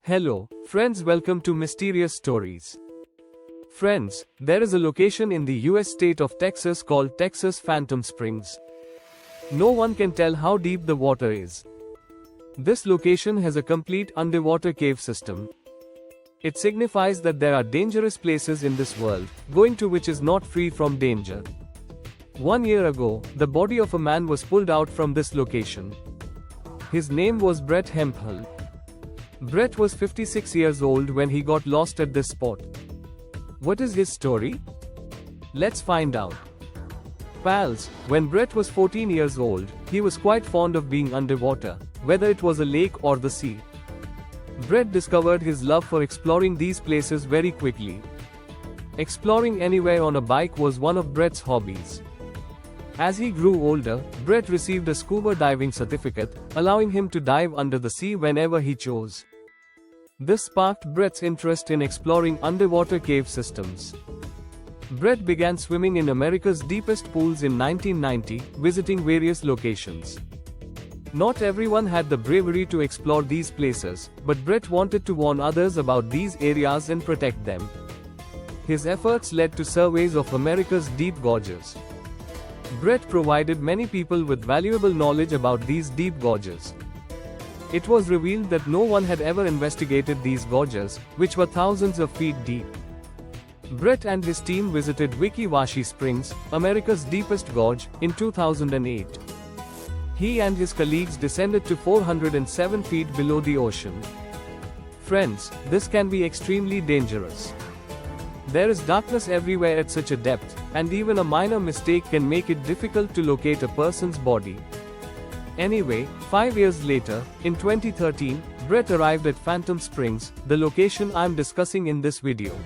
Hello, friends, welcome to Mysterious Stories. Friends, there is a location in the US state of Texas called Texas Phantom Springs. No one can tell how deep the water is. This location has a complete underwater cave system. It signifies that there are dangerous places in this world, going to which is not free from danger. 1 year ago, the body of a man was pulled out from this location. His name was Brett Hemphill. Brett was 56 years old when he got lost at this spot. What is his story? Let's find out. Pals, when Brett was 14 years old, he was quite fond of being underwater, whether it was a lake or the sea. Brett discovered his love for exploring these places very quickly. Exploring anywhere on a bike was one of Brett's hobbies. As he grew older, Brett received a scuba diving certificate, allowing him to dive under the sea whenever he chose. This sparked Brett's interest in exploring underwater cave systems. Brett began swimming in America's deepest pools in 1990, visiting various locations. Not everyone had the bravery to explore these places, but Brett wanted to warn others about these areas and protect them. His efforts led to surveys of America's deep gorges. Brett provided many people with valuable knowledge about these deep gorges. It was revealed that no one had ever investigated these gorges, which were thousands of feet deep. Brett and his team visited Wikiwashi Springs, America's deepest gorge, in 2008. He and his colleagues descended to 407 feet below the ocean. Friends, this can be extremely dangerous. There is darkness everywhere at such a depth, and even a minor mistake can make it difficult to locate a person's body. Anyway, 5 years later, in 2013, Brett arrived at Phantom Springs, the location I'm discussing in this video.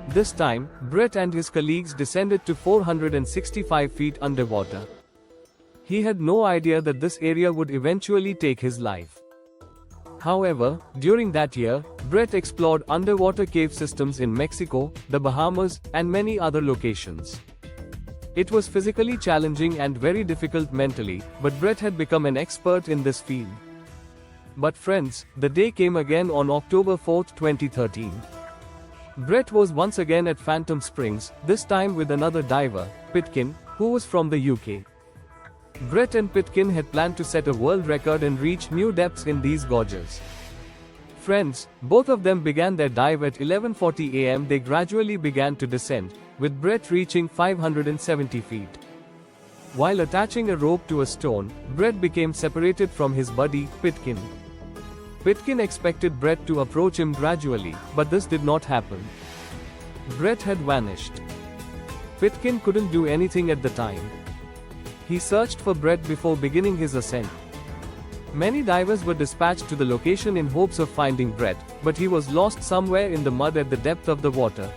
This time, Brett and his colleagues descended to 465 feet underwater. He had no idea that this area would eventually take his life. However, during that year, Brett explored underwater cave systems in Mexico, the Bahamas, and many other locations. It was physically challenging and very difficult mentally, but Brett had become an expert in this field. But friends, the day came again on October 4, 2013. Brett was once again at Phantom Springs, this time with another diver, Pitkin, who was from the UK. Brett and Pitkin had planned to set a world record and reach new depths in these gorges. Friends, both of them began their dive at 11:40 am. They gradually began to descend, with Brett reaching 570 feet. While attaching a rope to a stone, Brett became separated from his buddy, Pitkin. Pitkin expected Brett to approach him gradually, but this did not happen. Brett had vanished. Pitkin couldn't do anything at the time. He searched for Brett before beginning his ascent. Many divers were dispatched to the location in hopes of finding Brett, but he was lost somewhere in the mud at the depth of the water.